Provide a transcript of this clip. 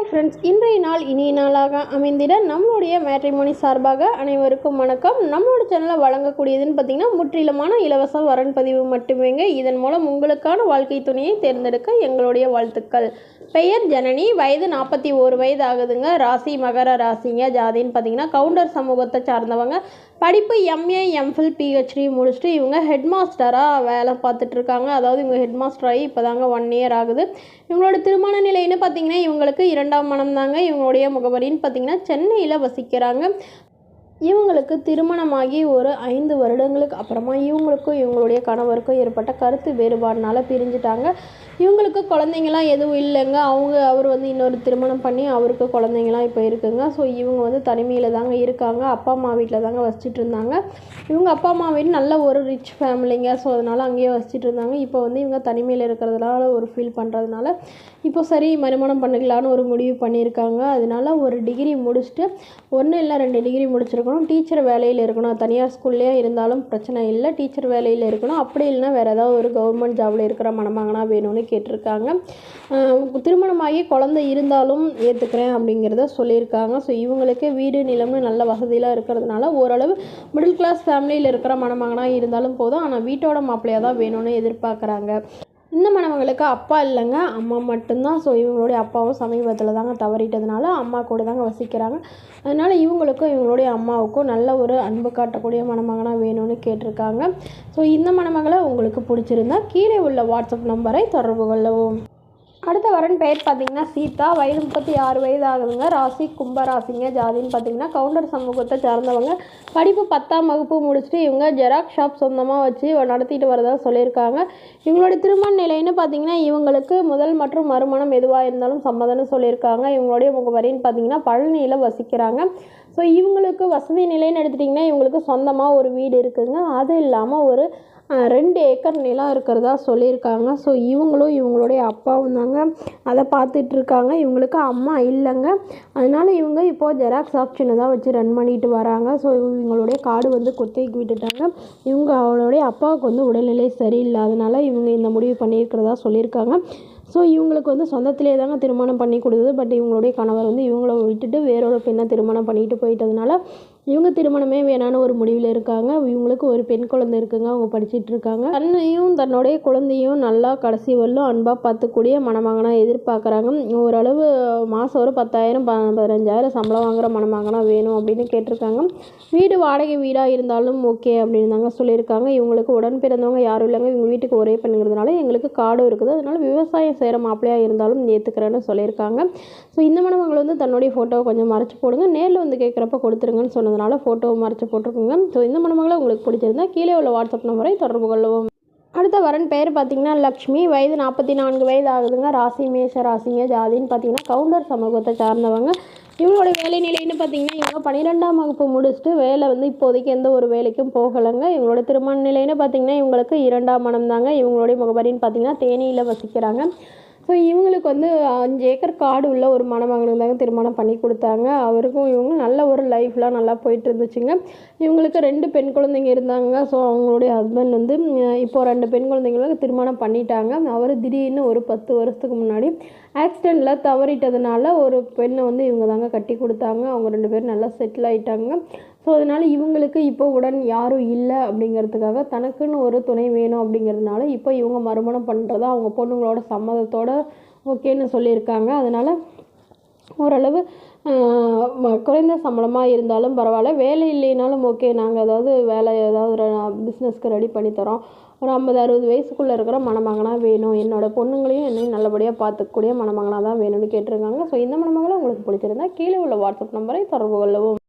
Friends, இன்றைய நாள் இனிய நாளாக அமைந்திட நம்மளுடைய மேட்ரிமோனி சார்பாக அனைவருக்கும் வணக்கம். நம்மளோட சேனலில் வழங்கக்கூடியதுன்னு பார்த்திங்கன்னா முற்றிலுமான இலவச வரன் பதிவு மட்டுமேங்க. இதன் மூலம் உங்களுக்கான வாழ்க்கை துணையை தேர்ந்தெடுக்க எங்களுடைய வாழ்த்துக்கள். பெயர் ஜனனி, வயது 41 வயது ஆகுதுங்க. ராசி மகர ராசிங்க. ஜாதின்னு பார்த்திங்கன்னா கவுண்டர் சமூகத்தை சார்ந்தவங்க. படிப்பு எம்ஏ எம்ஃபில் பிஹெச்டி முடிச்சுட்டு இவங்க ஹெட் மாஸ்டராக வேலை பார்த்துட்ருக்காங்க. அதாவது இவங்க ஹெட் மாஸ்டர் ஆகி இப்போ தாங்க 1 இயர் ஆகுது. இவங்களோட திருமண நிலைன்னு பார்த்திங்கன்னா இவங்களுக்கு 2ஆம் மனம் தாங்க. இவங்களுடைய முகவரின்னு பார்த்திங்கன்னா சென்னையில் வசிக்கிறாங்க. இவங்களுக்கு திருமணமாகி ஒரு 5 வருடங்களுக்கு அப்புறமா இவங்களுக்கும் இவங்களுடைய கணவருக்கும் ஏற்பட்ட கருத்து வேறுபாடுனால பிரிஞ்சுட்டாங்க. இவங்களுக்கு குழந்தைங்களாம் எதுவும் இல்லைங்க. அவர் இன்னொரு திருமணம் பண்ணி அவருக்கு குழந்தைங்களாம் இப்போ இருக்குங்க. ஸோ இவங்க தனிமையில் தாங்க இருக்காங்க. அப்பா அம்மா வீட்டில் தாங்க வசிச்சுட்டு இருந்தாங்க. இவங்க அப்பா அம்மா வீடு நல்ல ஒரு ரிச் ஃபேமிலிங்க. ஸோ அதனால் அங்கேயே வசிச்சுட்டு இருந்தாங்க. இப்போ இவங்க தனிமையில் இருக்கிறதுனால ஒரு ஃபீல் பண்ணுறதுனால இப்போ சரி மறுமணம் பண்ணிக்கலான்னு ஒரு முடிவு பண்ணியிருக்காங்க. அதனால ஒரு டிகிரி முடிச்சுட்டு 1 இல்லை 2 டிகிரி முடிச்சிருக்கணும். டீச்சர் வேலையில் இருக்கணும். தனியார் ஸ்கூல்லேயே இருந்தாலும் பிரச்சனை இல்லை, டீச்சர் வேலையில் இருக்கணும். அப்படி இல்லைன்னா வேறு ஏதாவது ஒரு கவர்மெண்ட் ஜாபில் இருக்கிற மணமகனாக வேணும்னு கேட்டிருக்காங்க. திருமணமாகி குழந்தை இருந்தாலும் ஏற்றுக்கிறேன் அப்படிங்கிறத சொல்லியிருக்காங்க. ஸோ இவங்களுக்கு வீடு நிலம்னு நல்ல வசதியெலாம் இருக்கிறதுனால ஓரளவு மிடில் கிளாஸ் ஃபேமிலியில் இருக்கிற மணமகனாக இருந்தாலும் போதும், ஆனால் வீட்டோட மாப்பிள்ளையாக தான் வேணும்னு எதிர்பார்க்குறாங்க. இந்த மணமகளுக்கு அப்பா இல்லைங்க, அம்மா மட்டும்தான். ஸோ இவங்களுடைய அப்பாவும் சமீபத்தில் தாங்க தவறிட்டதுனால அம்மா கூட தாங்க வசிக்கிறாங்க. அதனால் இவங்களுக்கும் இவங்களுடைய அம்மாவுக்கும் நல்ல ஒரு அன்பு காட்டக்கூடிய மணமகனாக வேணும்னு கேட்டிருக்காங்க. ஸோ இந்த மணமகளை உங்களுக்கு பிடிச்சிருந்தா கீழே உள்ள வாட்ஸ்அப் நம்பரை தொடர்பு கொள்ளவும். அடுத்த வரன் பெயர் பார்த்திங்கன்னா சீதா, வயது 36 வயது ஆகுதுங்க. ராசி கும்பராசிங்க. ஜாதின்னு பார்த்திங்கன்னா கவுண்டர் சமூகத்தை சார்ந்தவங்க. படிப்பு 10ஆம் வகுப்பு முடிச்சுட்டு இவங்க ஜெராக்ஸ் ஷாப் சொந்தமாக வச்சு நடத்திட்டு வரதா சொல்லியிருக்காங்க. இவங்களோட திருமண நிலைன்னு பார்த்திங்கன்னா இவங்களுக்கு முதல் மற்றும் மறுமணம் எதுவாக இருந்தாலும் சம்மதம்னு சொல்லியிருக்காங்க. இவங்களுடைய முகவரின்னு பார்த்திங்கன்னா பழனியில் வசிக்கிறாங்க. ஸோ இவங்களுக்கு வசதி நிலைன்னு எடுத்துட்டிங்கன்னா இவங்களுக்கு சொந்தமாக ஒரு வீடு இருக்குதுங்க. அது இல்லாமல் ஒரு 2 ஏக்கர் நிலம் இருக்கிறதா சொல்லியிருக்காங்க. ஸோ இவங்களும் இவங்களுடைய அப்பாவும் தாங்க அதை பார்த்துட்ருக்காங்க. இவங்களுக்கு அம்மா இல்லைங்க. அதனால் இவங்க இப்போது ஜெராக்ஸ் ஷாப் சின்னதாக வச்சு ரன் பண்ணிட்டு வராங்க. ஸோ இவங்களுடைய காடு குத்தகைக்கு விட்டுட்டாங்க. அவங்களுடைய அப்பாவுக்கு உடல்நிலை சரியில்லாதனால இவங்க இந்த முடிவு பண்ணியிருக்கிறதா சொல்லியிருக்காங்க. ஸோ இவங்களுக்கு சொந்தத்திலே தாங்க திருமணம் பண்ணி கொடுத்தது. பட் இவங்களுடைய கணவர் இவங்கள விட்டுட்டு வேறொரு பெண்ணை திருமணம் பண்ணிட்டு போயிட்டதுனால இவங்க திருமணமே வேணான்னு ஒரு முடிவில் இருக்காங்க. இவங்களுக்கு ஒரு பெண் குழந்தை இருக்குங்க. அவங்க படிச்சுட்டு இருக்காங்க. தன்னையும் தன்னுடைய குழந்தையும் நல்லா கடைசி வரலும் அன்பாக பார்த்துக்கூடிய மணமகனாக எதிர்பார்க்குறாங்க. ஓரளவு மாதம் ஒரு 10,000 15,000 சம்பளம் வாங்குகிற மணமகனாக வேணும் அப்படின்னு கேட்டிருக்காங்க. வீடு வாடகை வீடாக இருந்தாலும் ஓகே அப்படின்னு தாங்க சொல்லியிருக்காங்க. இவங்களுக்கு உடன் பிறந்தவங்க யாரும் இல்லைங்க. இவங்க வீட்டுக்கு ஒரே பண்ணுங்கிறதுனால எங்களுக்கு காடும் இருக்குது. அதனால விவசாயம் செய்கிற மாப்பிள்ளையாக இருந்தாலும் ஏற்றுக்கிறேன்னு சொல்லியிருக்காங்க. ஸோ இந்த மணமகள் தன்னுடைய ஃபோட்டோவை கொஞ்சம் மறைச்சி போடுங்க, நேரில் கேட்குறப்ப கொடுத்துருங்கன்னு சொன்னதுனால ஃபோட்டோவை மறைச்சி போட்டிருக்குங்க. ஸோ இந்த மணமகளை உங்களுக்கு பிடிச்சிருந்தா கீழே உள்ள வாட்ஸ்அப் நம்பரை தொடர்பு கொள்ளவும். அடுத்த வரன் பெயர் பார்த்திங்கன்னா லக்ஷ்மி, வயது 44 வயது ஆகுதுங்க. ராசி மேஷ ராசிங்க. ஜாதின்னு பார்த்திங்கன்னா கவுண்டர் சமூகத்தை சார்ந்தவங்க. இவங்களுடைய வேலை நிலைன்னு பார்த்திங்கன்னா இவங்க 12ஆம் வகுப்பு முடிச்சுட்டு வேலை இப்போதைக்கு எந்த ஒரு வேலைக்கும் போகலைங்க. இவங்களோட திருமண நிலைன்னு பார்த்திங்கன்னா இவங்களுக்கு 2ஆம் மனம் தாங்க. இவங்களுடைய முகவரின்னு பார்த்திங்கன்னா தேனியில் வசிக்கிறாங்க. ஸோ இவங்களுக்கு 5 ஏக்கர் காடு உள்ள ஒரு மணமகனுக்கு தாங்க திருமணம் பண்ணி கொடுத்தாங்க. அவருக்கும் இவங்க நல்ல ஒரு லைஃப்லாம் நல்லா போயிட்டு இருந்துச்சுங்க. இவங்களுக்கு 2 பெண் குழந்தைங்க இருந்தாங்க. ஸோ அவங்களுடைய ஹஸ்பண்ட் இப்போது 2 பெண் குழந்தைங்களுக்கு திருமணம் பண்ணிட்டாங்க. அவர் திடீர்னு ஒரு 10 வருஷத்துக்கு முன்னாடி ஆக்சிடெண்ட்டில் தவறிட்டதுனால ஒரு பெண்ணை இவங்க தாங்க கட்டி கொடுத்தாங்க. அவங்க 2 பேரும் நல்லா செட்டில் ஆகிட்டாங்க. ஸோ அதனால் இவங்களுக்கு இப்போ உடன் யாரும் இல்லை அப்படிங்கிறதுக்காக தனக்குன்னு ஒரு துணை வேணும் அப்படிங்கிறதுனால இப்போ இவங்க மறுமணம் பண்ணுறதா அவங்க பொண்ணுங்களோட சம்மதத்தோடு ஓகேன்னு சொல்லியிருக்காங்க. அதனால் ஓரளவு குறைந்த சம்பளமாக இருந்தாலும் பரவாயில்ல, வேலை இல்லைனாலும் ஓகே, நாங்கள் வேலை ஏதாவது பிஸ்னஸ்க்கு ரெடி பண்ணி தரோம், ஒரு 50-60 வயசுக்குள்ளே இருக்கிற மணமகனாக வேணும், என்னோடய பொண்ணுங்களையும் என்னையும் நல்லபடியாக பார்த்துக்கக்கூடிய மணமகனாக தான் வேணும்னு கேட்டிருக்காங்க. ஸோ இந்த மணமகளை உங்களுக்கு பிடிச்சிருந்தா கீழே உள்ள வாட்ஸ்அப் நம்பரை தொடர்பு கொள்ளவும்.